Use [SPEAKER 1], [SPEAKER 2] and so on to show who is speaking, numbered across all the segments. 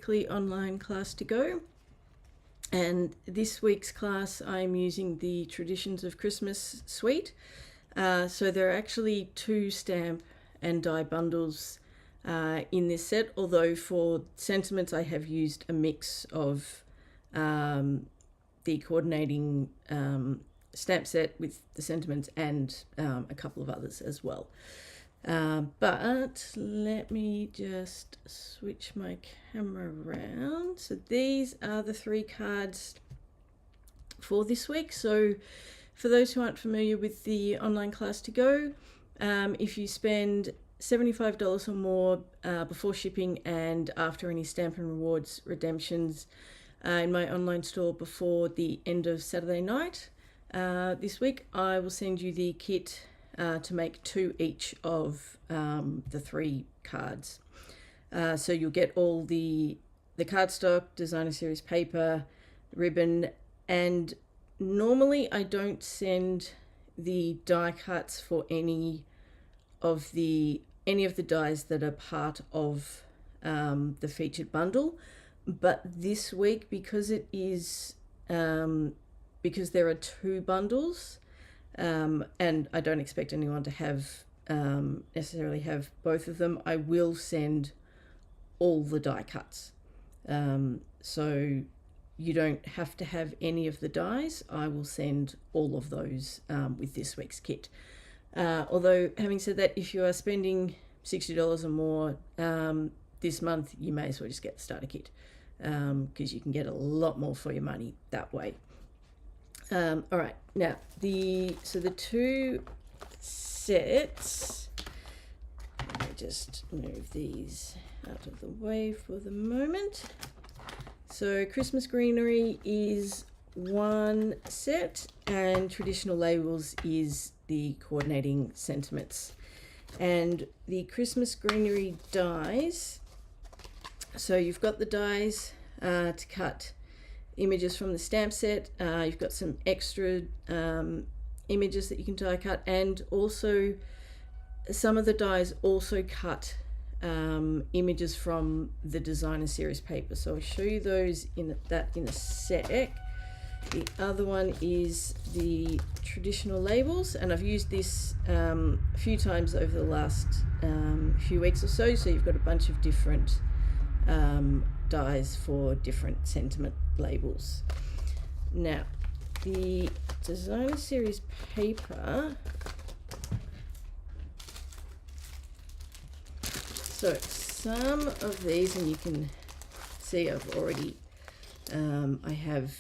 [SPEAKER 1] weekly online class to go. And this week's class, I'm using the Traditions of Christmas suite. So there are actually 2 stamp and die bundles in this set, although for sentiments I have used a mix of the coordinating stamp set with the sentiments and a couple of others as well. But let me just switch my camera around. So these are the 3 cards for this week. So for those who aren't familiar with the online class to go, if you spend $75 or more before shipping and after any Stamp and Rewards redemptions in my online store before the end of Saturday night this week, I will send you the kit to make 2 each of the 3 cards. So you'll get all the cardstock, designer series paper, ribbon, and normally I don't send the die cuts for any of the dies that are part of the featured bundle, but this week, because it is because there are 2 bundles, and I don't expect anyone to have necessarily have both of them, I will send all the die cuts. So you don't have to have any of the dies. I will send all of those with this week's kit. Although, having said that, if you are spending $60 or more this month, you may as well just get the starter kit, because you can get a lot more for your money that way. All right, now the 2 sets, let me just move these out of the way for the moment. So Christmas Greenery is 1 set and Traditional Labels is the coordinating sentiments. And the Christmas Greenery dies, so you've got the dies to cut images from the stamp set, you've got some extra images that you can die cut, and also some of the dies also cut images from the designer series paper. So I'll show you those in a sec. The other one is the Traditional Labels, and I've used this a few times over the last few weeks or so. So you've got a bunch of different dies for different sentiment labels. Now, the designer series paper, so some of these, and you can see I've already I have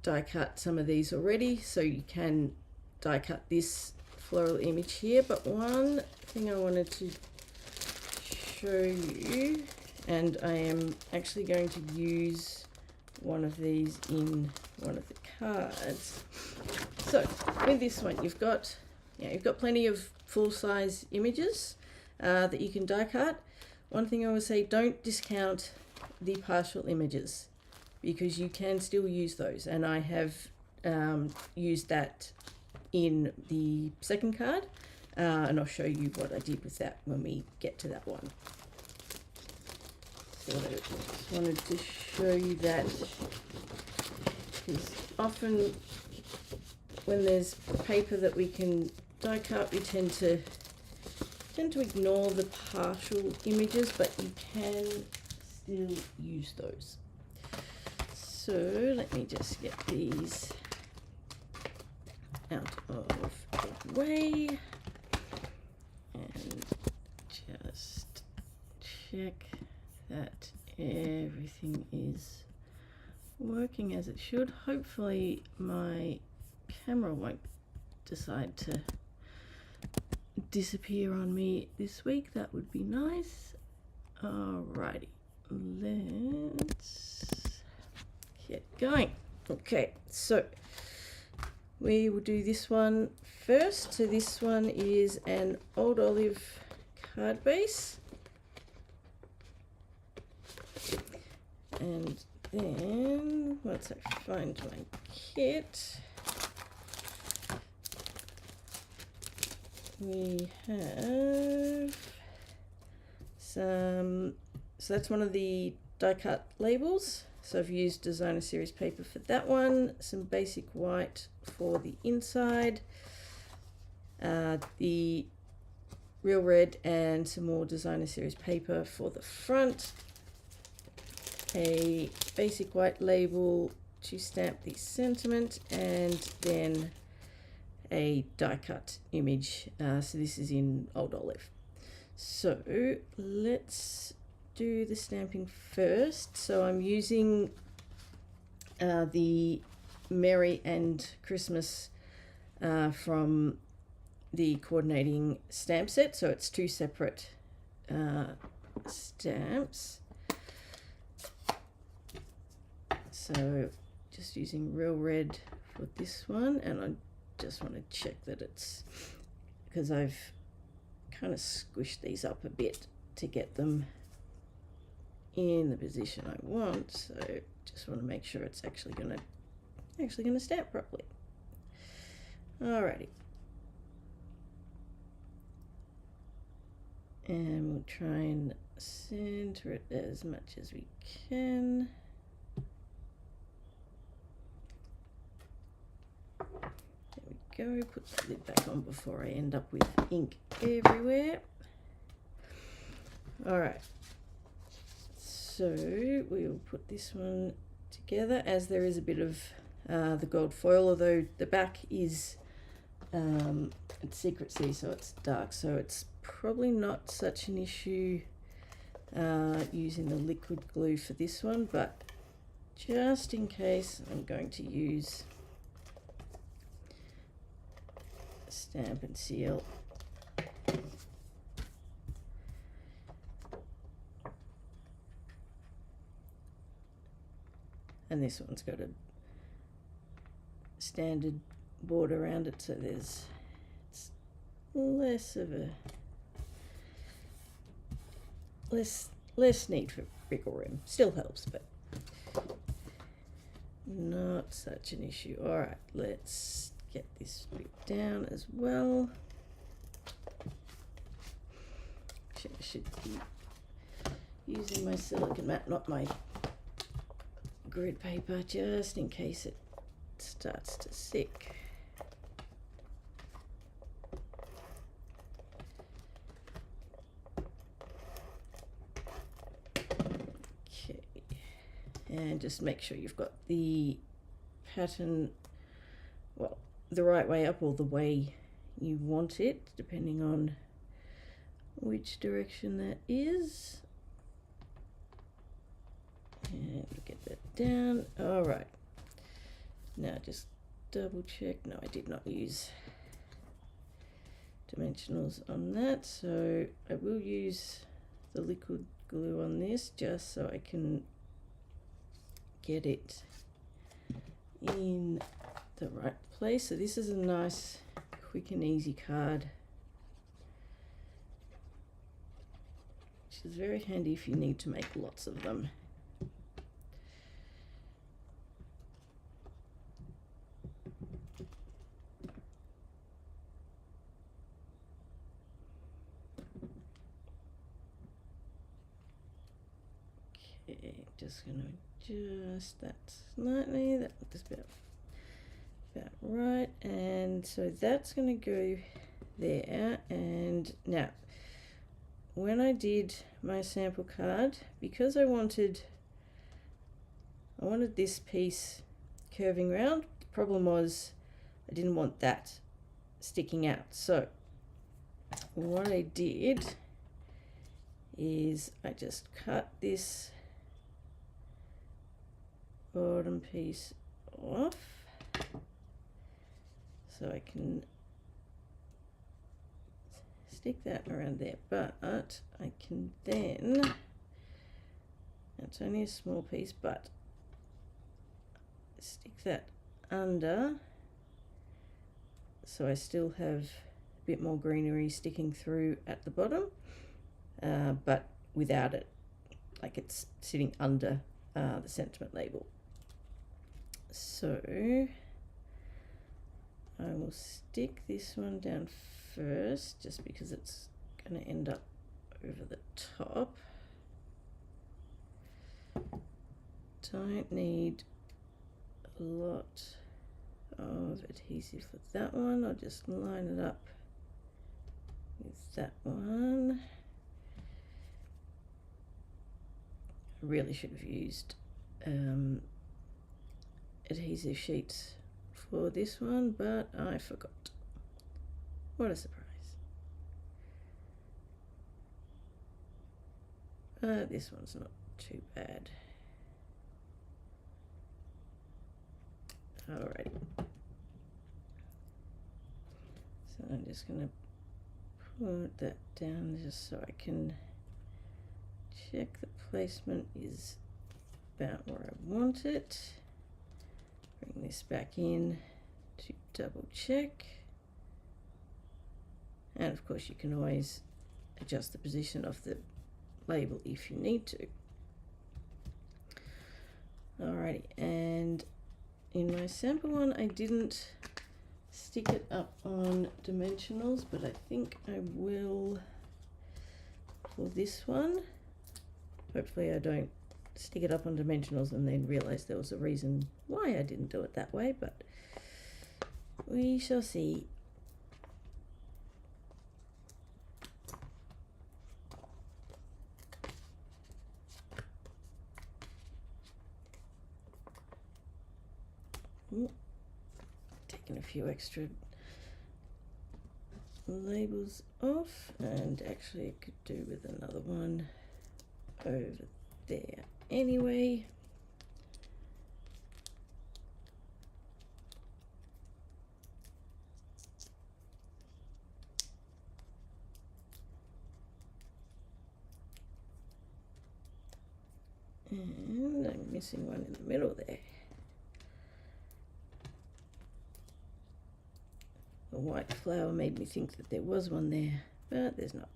[SPEAKER 1] die cut some of these already, so you can die cut this floral image here. But one thing I wanted to show you, and I am actually going to use one of these in one of the cards. So with this one, you've got plenty of full-size images that you can die cut. One thing I would say, don't discount the partial images, because you can still use those, and I have used that in the second card, and I'll show you what I did with that when we get to that one. So I just wanted to show you that, because often when there's paper that we can die cut, we tend to ignore the partial images, but you can still use those. So let me just get these out of the way and just check that everything is working as it should. Hopefully my camera won't decide to disappear on me this week. That would be nice. Alrighty, let's get going. Okay, so we will do this one first. So this one is an Old Olive card base, and then once I find my kit, we have some, so that's one of the die cut labels. So I've used designer series paper for that one, some basic white for the inside, the real red and some more designer series paper for the front, a basic white label to stamp the sentiment, and then a die cut image. So this is in Old Olive. So let's do the stamping first. So I'm using the Merry and Christmas from the coordinating stamp set. So it's two separate stamps. So just using real red for this one, and I just want to check that it's, because I've kind of squished these up a bit to get them in the position I want, so just want to make sure it's actually gonna stamp properly. Alrighty, and we'll try and center it as much as we can. There we go. Put the lid back on before I end up with ink everywhere. Alright, so we'll put this one together, as there is a bit of the gold foil, although the back is it's secrecy, so it's dark, so it's probably not such an issue using the liquid glue for this one, but just in case, I'm going to use Stamp and Seal. And this one's got a standard border around it, so it's less of a less need for wriggle room. Still helps, but not such an issue. All right, let's get this bit down as well. I should be using my silicone mat, not my grid paper, just in case it starts to stick. Okay, and just make sure you've got the pattern, well, the right way up or the way you want it, depending on which direction that is. And get that down. All right, now just double check. No, I did not use dimensionals on that, so I will use the liquid glue on this just so I can get it in the right place. So this is a nice quick and easy card, which is very handy if you need to make lots of them. Okay, just going to adjust that slightly. That looks about right, and so that's going to go there. And now when I did my sample card, because I wanted this piece curving round, the problem was I didn't want that sticking out. So what I did is I just cut this bottom piece off so I can stick that around there, but I can then, it's only a small piece, but stick that under so I still have a bit more greenery sticking through at the bottom, but without it, like it's sitting under the sentiment label. So I will stick this one down first, just because it's going to end up over the top. Don't need a lot of adhesive for that one. I'll just line it up with that one. I really should have used adhesive sheets for this one, but I forgot. What a surprise. This one's not too bad. Alrighty. So I'm just going to put that down just so I can check the placement is about where I want it. Bring this back in to double check. And of course you can always adjust the position of the label if you need to. Alrighty, and in my sample one I didn't stick it up on dimensionals, but I think I will for this one. Hopefully I don't stick it up on dimensionals and then realize there was a reason why I didn't do it that way, but we shall see. Taking a few extra labels off, and actually I could do with another one over there anyway. And I'm missing one in the middle there. The white flower made me think that there was one there, but there's not.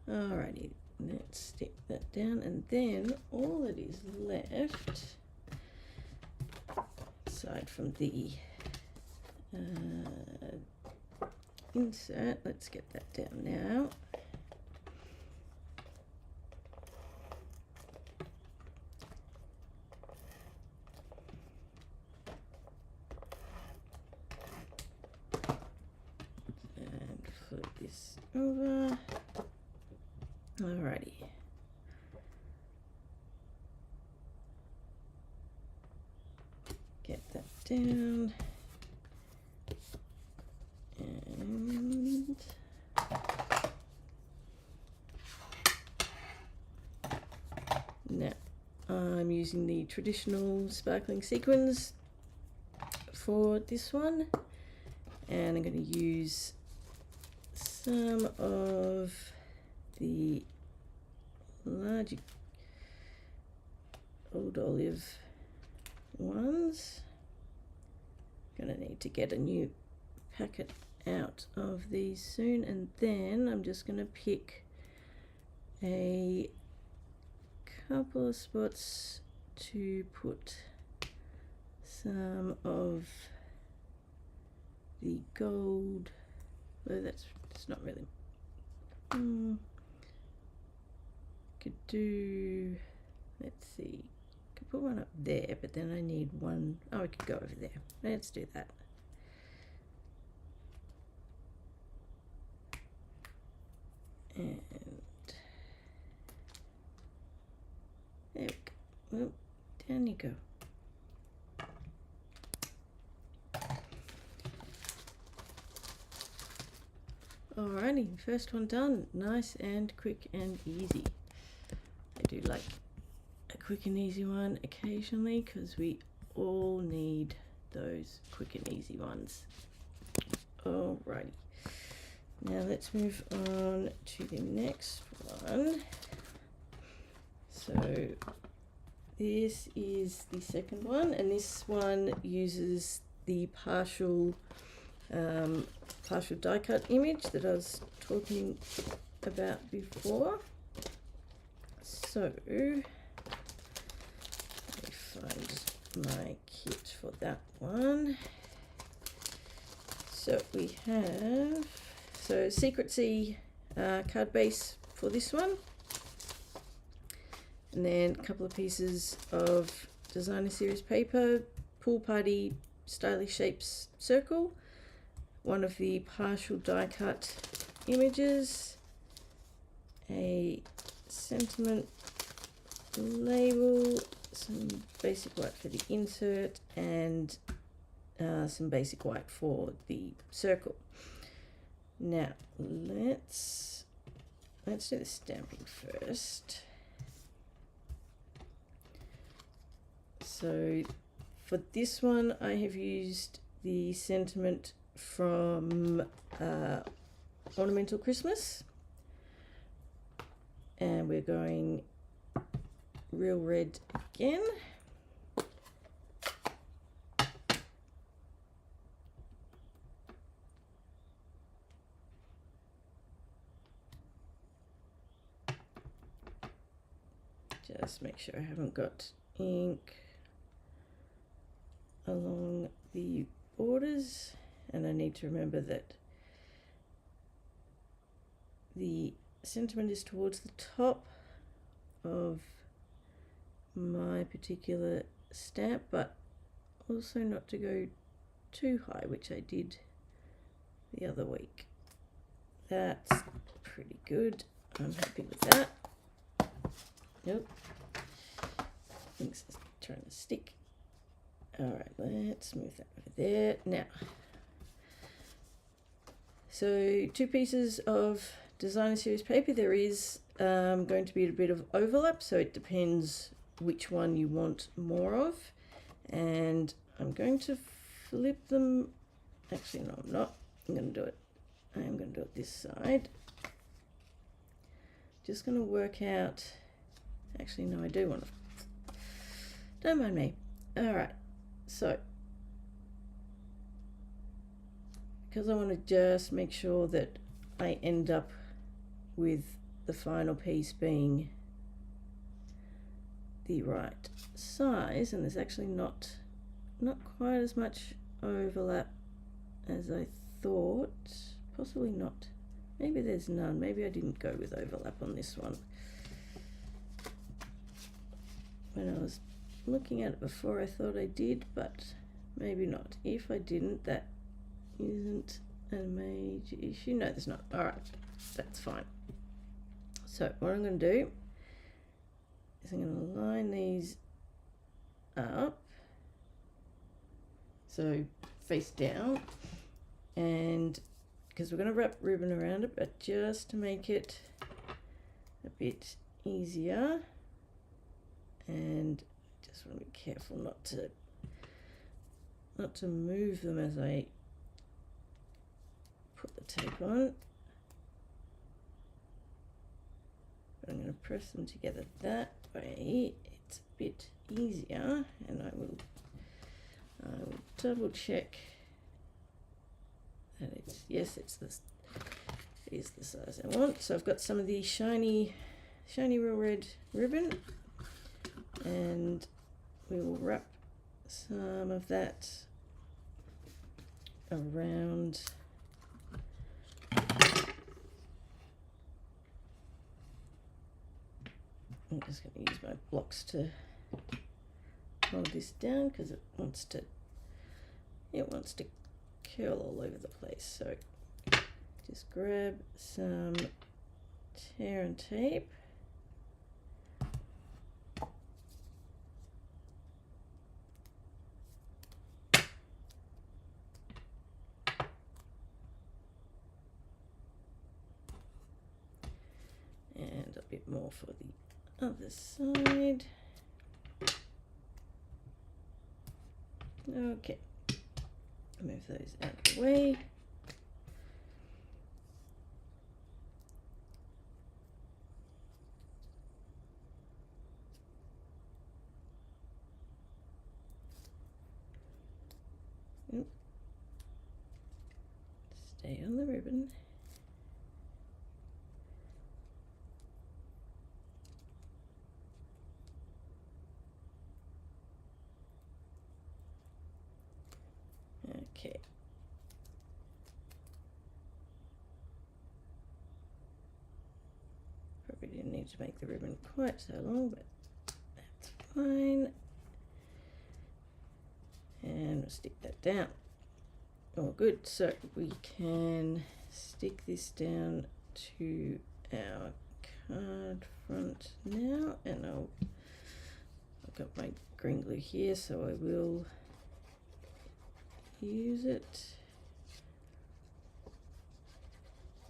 [SPEAKER 1] Alrighty, let's stick that down, and then all that is left, aside from the insert, let's get that down now. Flip this over. Alrighty. Get that down. And now I'm using the traditional sparkling sequins for this one, and I'm going to use some of the large Old Olive ones. Gonna need to get a new packet out of these soon, and then I'm just gonna pick a couple of spots to put some of the gold. Well, it's not really. Could do, let's see, could put one up there, but then I need one. Oh, I could go over there. Let's do that. And there we go. Well, down you go. Alrighty, first one done. Nice and quick and easy. I do like a quick and easy one occasionally because we all need those quick and easy ones. Alrighty, now let's move on to the next one. So this is the second one, and this one uses the partial die cut image that I was talking about before. So let me find my kit for that one. So we have Secret Sea card base for this one. And then a couple of pieces of Designer Series paper, Pool Party Stylish Shapes Circle, one of the partial die cut images, a sentiment label, some basic white for the insert, and some basic white for the circle. Now let's do the stamping first. So for this one, I have used the sentiment from Ornamental Christmas, and we're going Real Red again. Just make sure I haven't got ink along the borders, and I need to remember that the sentiment is towards the top of my particular stamp, but also not to go too high, which I did the other week. That's pretty good. I'm happy with that. Nope. Things are trying to stick. Alright, let's move that over there. Now, so 2 pieces of Designer Series paper. There is going to be a bit of overlap, so it depends which one you want more of. And I'm going to flip them. Actually, no, I'm not. I'm going to do it. I am going to do it this side. Just going to work out. Actually, no, I do want to. Don't mind me. Alright, so because I want to just make sure that I end up with the final piece being the right size, and there's actually not quite as much overlap as I thought. Possibly not. Maybe there's none. Maybe I didn't go with overlap on this one. When I was looking at it before, I thought I did, but maybe not. If I didn't, that isn't a major issue. No, there's not. All right, that's fine. So what I'm going to do is I'm going to line these up, so face down, and because we're going to wrap ribbon around it, but just to make it a bit easier, and just want to be careful not to move them as I put the tape on. But I'm going to press them together that way. It's a bit easier, and I will double check that it's, yes, it's this, it is the size I want. So I've got some of the shiny Real Red ribbon, and we will wrap some of that around I'm just going to use my blocks to hold this down because it wants to curl all over the place. So just grab some tear and tape. And a bit more for the other side. Okay, move those out of the way. Stay on the ribbon. Okay. Probably didn't need to make the ribbon quite so long, but fine. And we'll stick that down. All good. So we can stick this down to our card front now, and I've got my green glue here, so I will use it.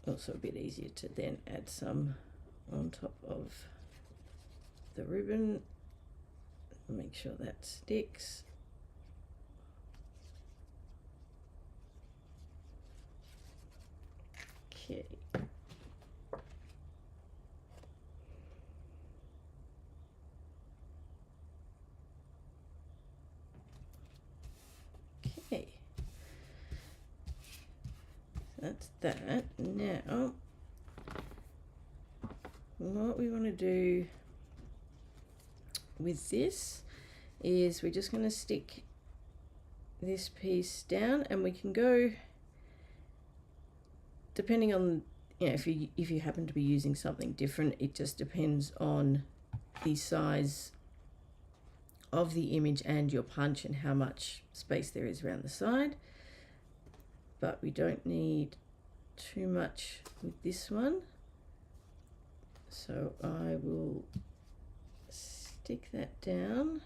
[SPEAKER 1] Also a bit easier to then add some on top of the ribbon. Make sure that sticks. Okay. Okay. That's that. Now, what we want to do with this is we're just going to stick this piece down, and we can go, depending on, you know, if you happen to be using something different, it just depends on the size of the image and your punch and how much space there is around the side. But we don't need too much with this one, so I will stick that down.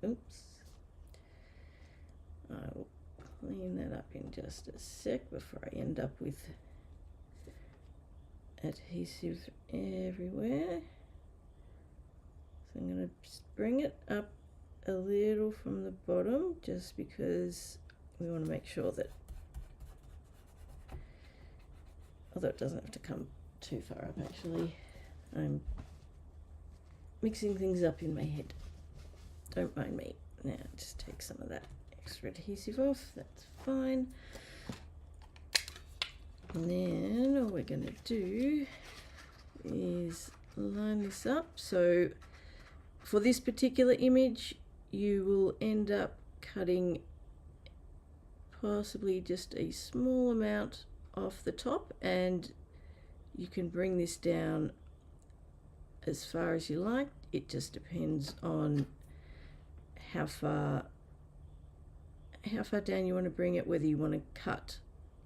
[SPEAKER 1] Oops. I will clean that up in just a sec before I end up with adhesive everywhere. So I'm going to bring it up a little from the bottom, just because we want to make sure that, although it doesn't have to come too far up actually, I'm mixing things up in my head. Don't mind me. Now just take some of that extra adhesive off, that's fine. And then all we're going to do is line this up. So for this particular image, you will end up cutting possibly just a small amount off the top, and you can bring this down as far as you like. It just depends on how far down you want to bring it, whether you want to cut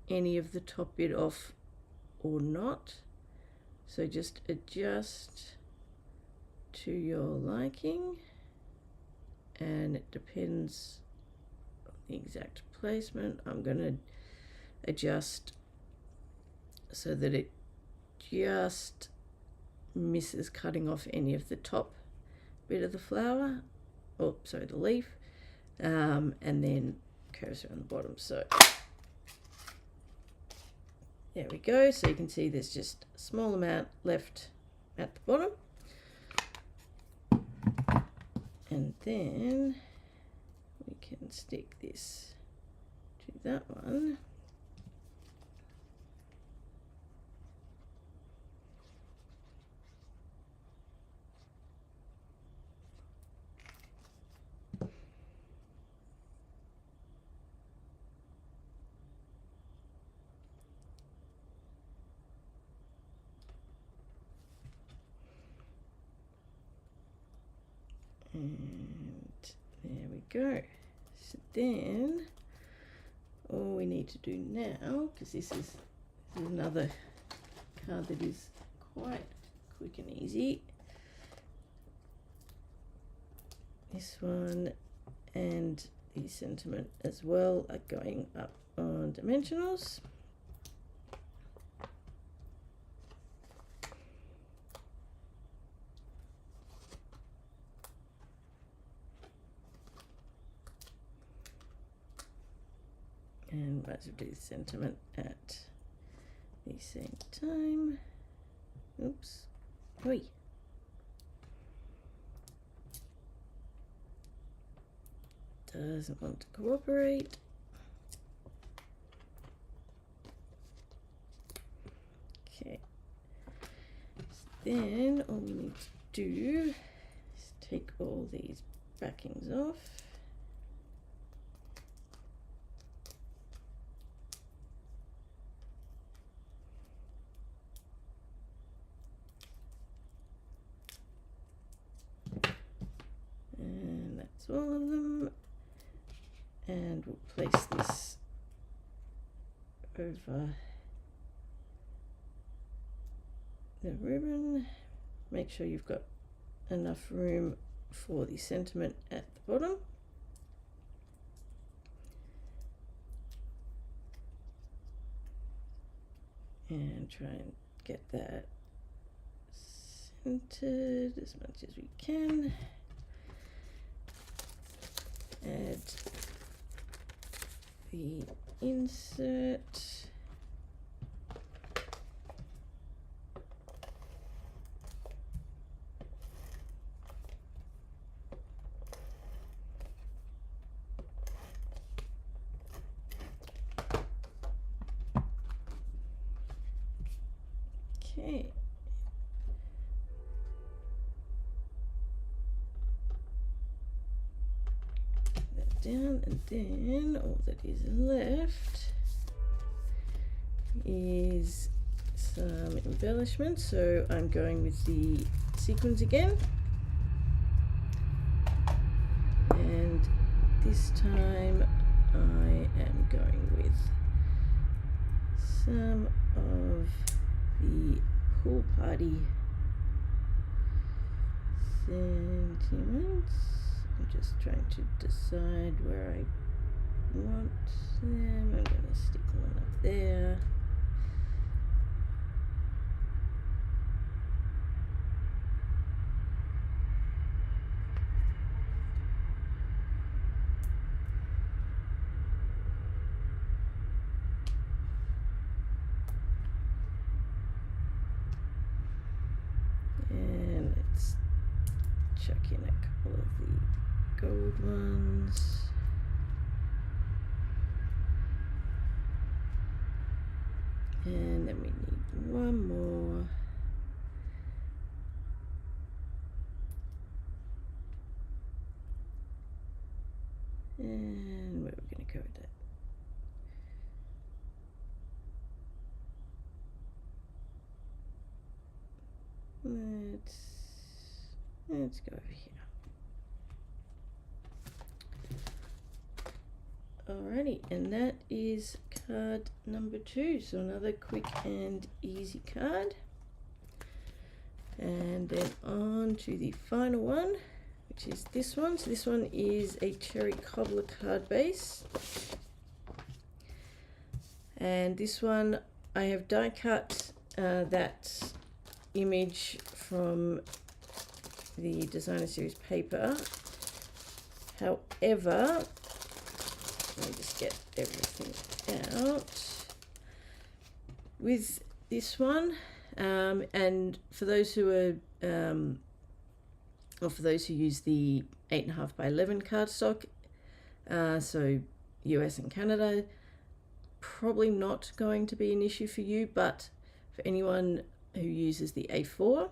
[SPEAKER 1] any of the top bit off or not. So just adjust to your liking, and it depends on the exact placement. I'm going to adjust so that it just misses cutting off any of the top bit of the flower, or sorry, the leaf, and then curves around the bottom. So there we go. So you can see there's just a small amount left at the bottom. And then we can stick this to that one. And there we go. So then all we need to do now, because this is another card that is quite quick and easy. This one and the sentiment as well are going up on dimensionals. And might as well do the sentiment at the same time. Oops. Oi. Doesn't want to cooperate. Okay. So then all we need to do is take all these backings off. That's all of them. And we'll place this over the ribbon. Make sure you've got enough room for the sentiment at the bottom. And try and get that centered as much as we can. Add the insert. Okay. That down, and then all that is left is some embellishment. So I'm going with the sequins again, and this time I am going with some of the pool party sentiments. I'm just trying to decide where I want them. I'm going to stick one up there. And let's chuck in a couple of the gold ones. And then we need one more. And where are we going to go with that? Let's go over here. Alrighty, and that is card number 2. So another quick and easy card. And then on to the final one, which is this one. So this one is a Cherry Cobbler card base. And this one I have die cut that image from the Designer Series paper. However, let me just get everything out. With this one, and for those who are, or for those who use the 8.5 by 11 cardstock, so US and Canada, probably not going to be an issue for you, but for anyone who uses the A4,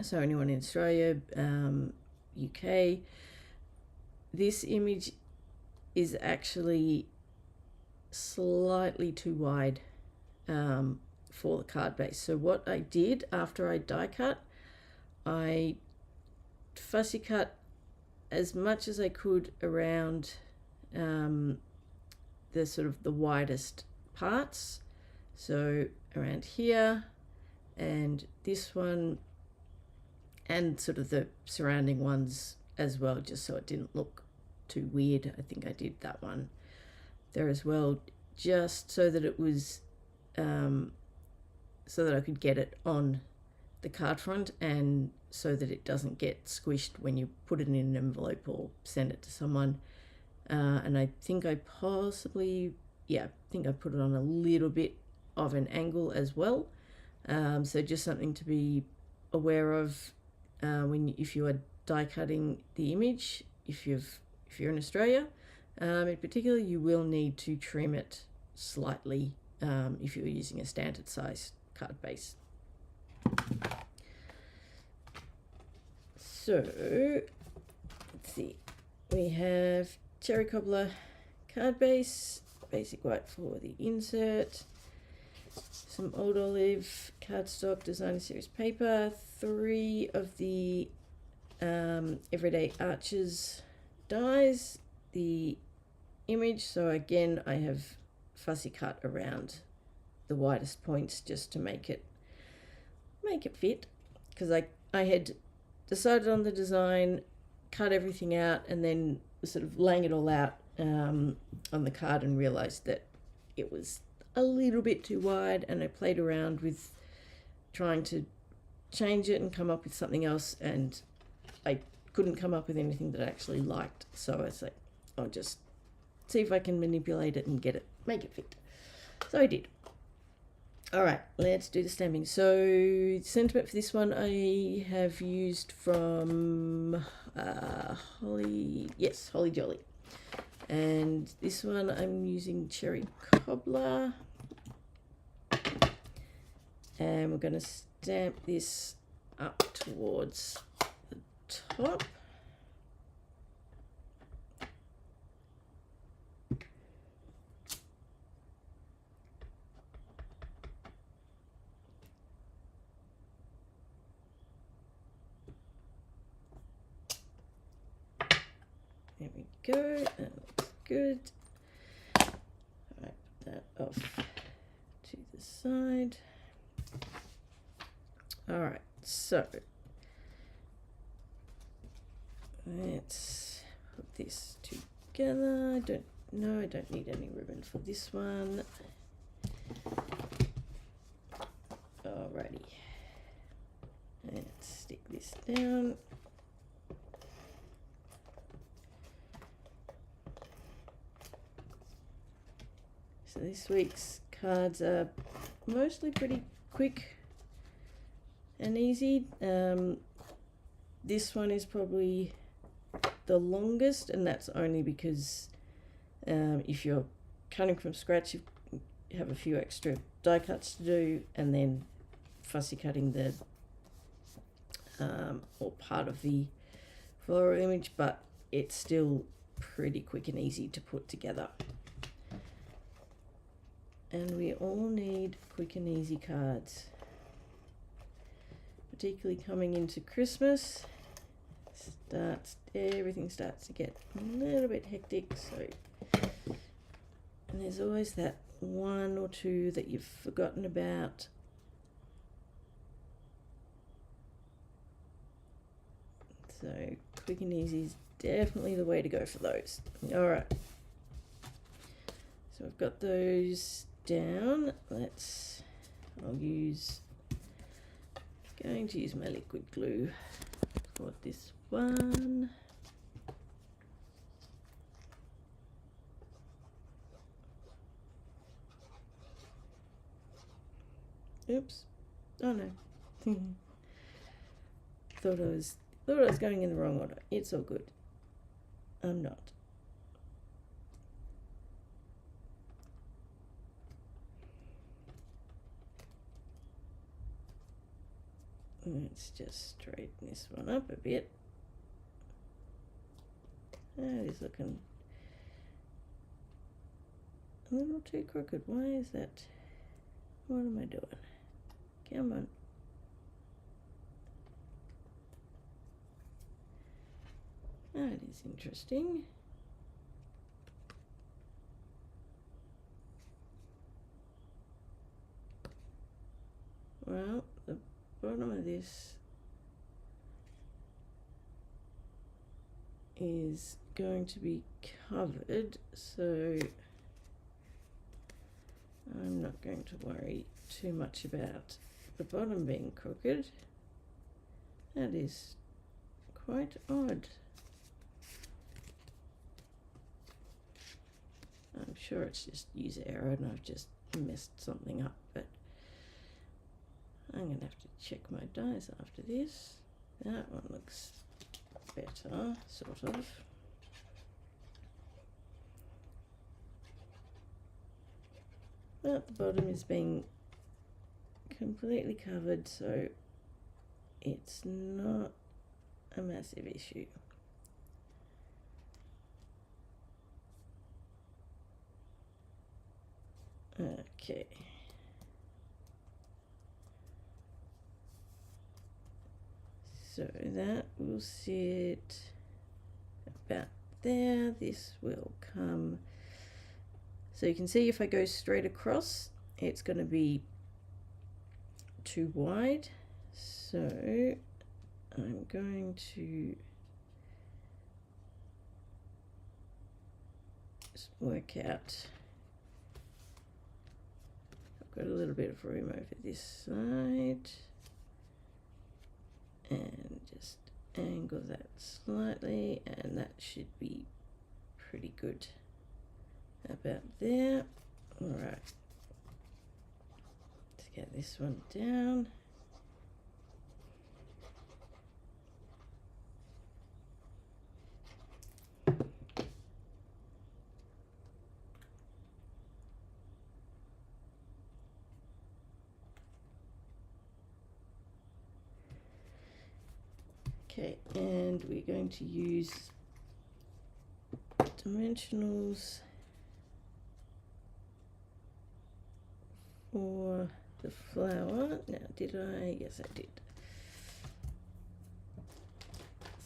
[SPEAKER 1] so anyone in Australia, UK, this image is actually slightly too wide for the card base. So what I did after I die cut, I fussy cut as much as I could around the sort of the widest parts. So around here and this one and sort of the surrounding ones as well, just so it didn't look too weird. I think I did that one there as well, just so that it was so that I could get it on the card front and so that it doesn't get squished when you put it in an envelope or send it to someone. And I think I possibly, I think I put it on a little bit of an angle as well. So just something to be aware of if you are die cutting the image. If you're in Australia, in particular, you will need to trim it slightly if you're using a standard size card base. So let's see, we have Cherry Cobbler card base, basic white for the insert, some Old Olive cardstock Designer Series paper, 3 of the Everyday Archers dies, the image. So again, I have fussy cut around the widest points just to make it fit, because I had decided on the design, cut everything out, and then sort of laying it all out on the card and realized that it was a little bit too wide, and I played around with trying to change it and come up with something else, and I couldn't come up with anything that I actually liked. So I was like, I'll just see if I can manipulate it and make it fit. So I did. All right, let's do the stamping. So sentiment for this one I have used from Holly Jolly. And this one I'm using Cherry Cobbler. And we're going to stamp this up towards the top. There we go, that looks good. All right, put that off to the side. All right, so let's put this together. I don't need any ribbon for this one. Alrighty, let's stick this down. So this week's cards are mostly pretty quick and easy. This one is probably the longest, and that's only because if you're cutting from scratch, you have a few extra die cuts to do, and then fussy cutting the or part of the floral image, but it's still pretty quick and easy to put together. And we all need quick and easy cards, particularly coming into Christmas. Everything starts to get a little bit hectic, and there's always that one or two that you've forgotten about. So quick and easy is definitely the way to go for those. All right, so I've got those down. Going to use my liquid glue for this one. Oops. Oh no. Thought I was going in the wrong order. It's all good. I'm not. Let's just straighten this one up a bit. That is looking a little too crooked. Why is that? What am I doing? Come on. That is interesting. Well, the bottom of this is going to be covered, so I'm not going to worry too much about the bottom being crooked. That is quite odd. I'm sure it's just user error and I've just messed something up, but I'm going to have to check my dies after this. That one looks better, sort of. But the bottom is being completely covered, so it's not a massive issue. Okay. So that will sit about there. This will come, so you can see if I go straight across, it's going to be too wide. So I'm going to just work out. I've got a little bit of room over this side, and just angle that slightly, and that should be pretty good about there. All right, let's get this one down. Okay, and we're going to use dimensionals for the flower. Now, did I? Yes, I did.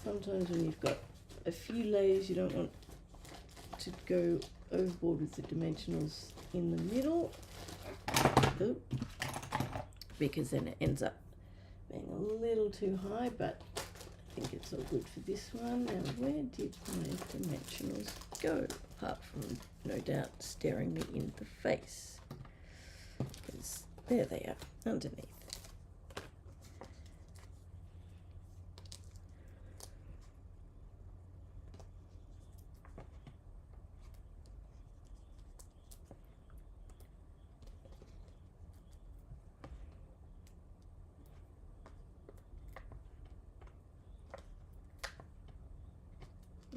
[SPEAKER 1] Sometimes when you've got a few layers, you don't want to go overboard with the dimensionals in the middle. Ooh, because then it ends up being a little too high, but I think it's all good for this one. Now, where did my dimensionals go? Apart from, no doubt, staring me in the face. Because there they are, underneath.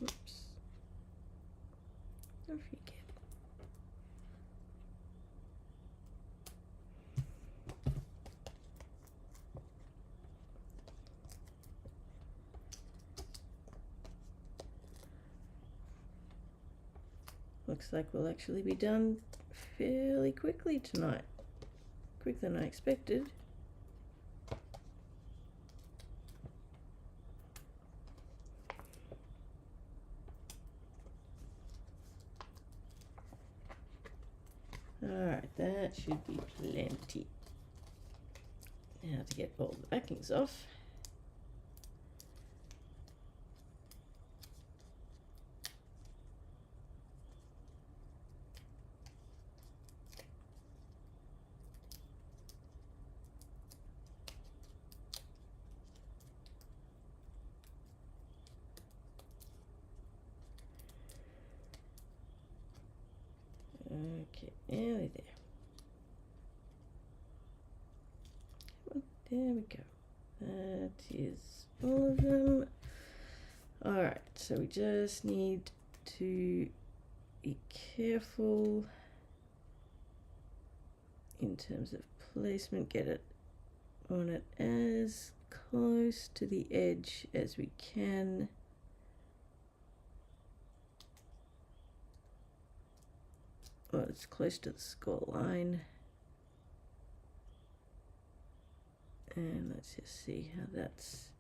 [SPEAKER 1] Oops. Don't forget. Looks like we'll actually be done fairly quickly tonight. Quicker than I expected. Alright, that should be plenty. Now to get all the backings off. Okay, nearly there. There we go. That is all of them. Alright, so we just need to be careful in terms of placement. Get it on it as close to the edge as we can. Well, it's close to the skull line. And let's just see how that's,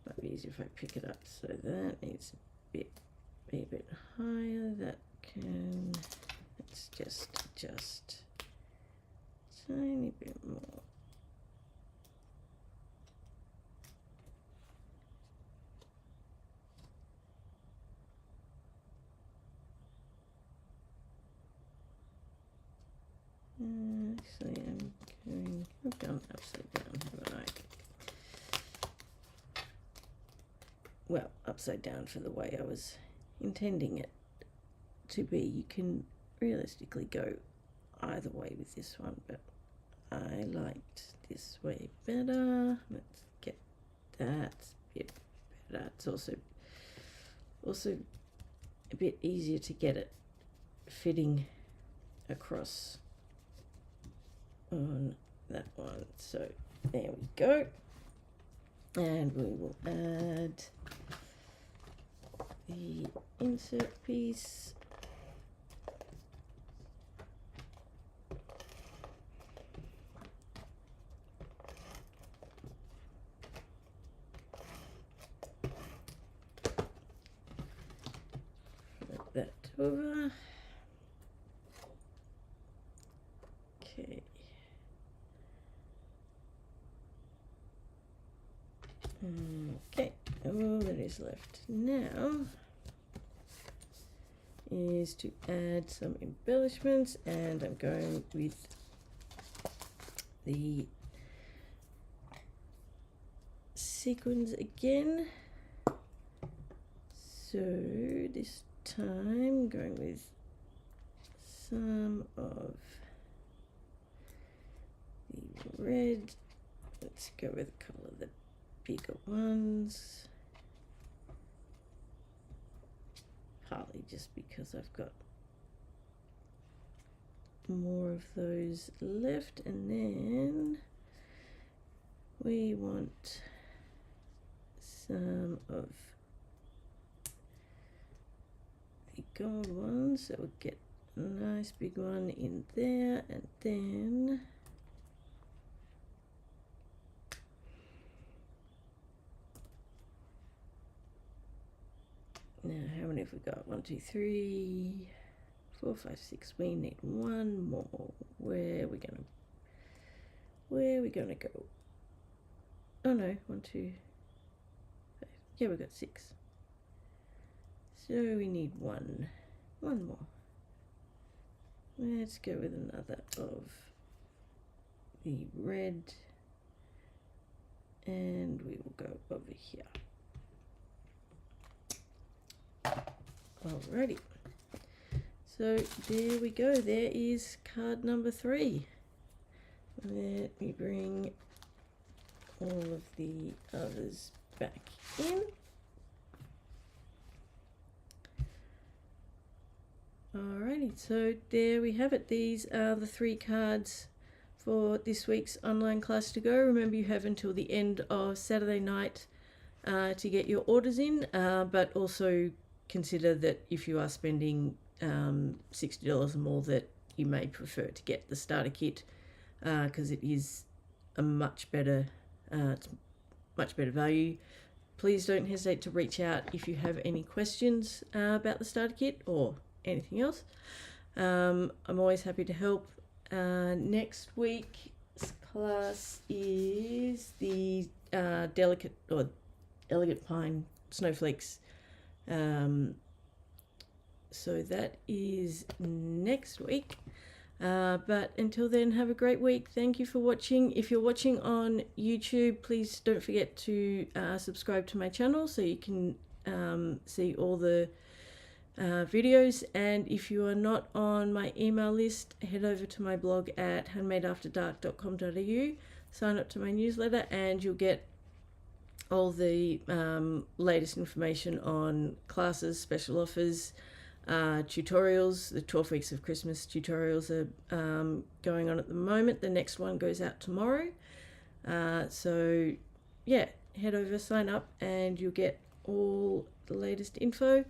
[SPEAKER 1] might be easier if I pick it up. So that needs be a bit higher. That can, let's just adjust a tiny bit more. Actually, I've gone upside down, haven't I? Well, upside down for the way I was intending it to be. You can realistically go either way with this one, but I liked this way better. Let's get that a bit better. It's also a bit easier to get it fitting across on that one. So there we go, and we will add the insert piece. over. Okay. Okay, all that is left now is to add some embellishments, and I'm going with the sequins again. So this time going with some of the red. Let's go with a couple of the bigger ones. Partly just because I've got more of those left, and then we want some of the gold ones, so we'll get a nice big one in there, and then now how many have we got? 1, 2, 3, 4, 5, 6. We need one more. Where are we gonna go? Oh no, 1, 2, 5. Yeah, we've got 6. So we need one more. Let's go with another of the red, and we will go over here. Alrighty, so there we go. There is card number 3. Let me bring all of the others back in. Alrighty, so there we have it. These are the 3 cards for this week's online class to go. Remember, you have until the end of Saturday night to get your orders in, but also consider that if you are spending $60 or more, that you may prefer to get the starter kit because it is a much better value. Please don't hesitate to reach out if you have any questions about the starter kit or anything else. I'm always happy to help. Next week's class is the delicate or elegant pine snowflakes. So that is next week. But until then, have a great week. Thank you for watching. If you're watching on YouTube, please don't forget to subscribe to my channel so you can see all the videos. And if you are not on my email list, head over to my blog at handmadeafterdark.com.au, sign up to my newsletter, and you'll get all the latest information on classes, special offers, tutorials. The 12 weeks of Christmas tutorials are going on at the moment. The next one goes out tomorrow. So yeah, head over, sign up, and you'll get all the latest info.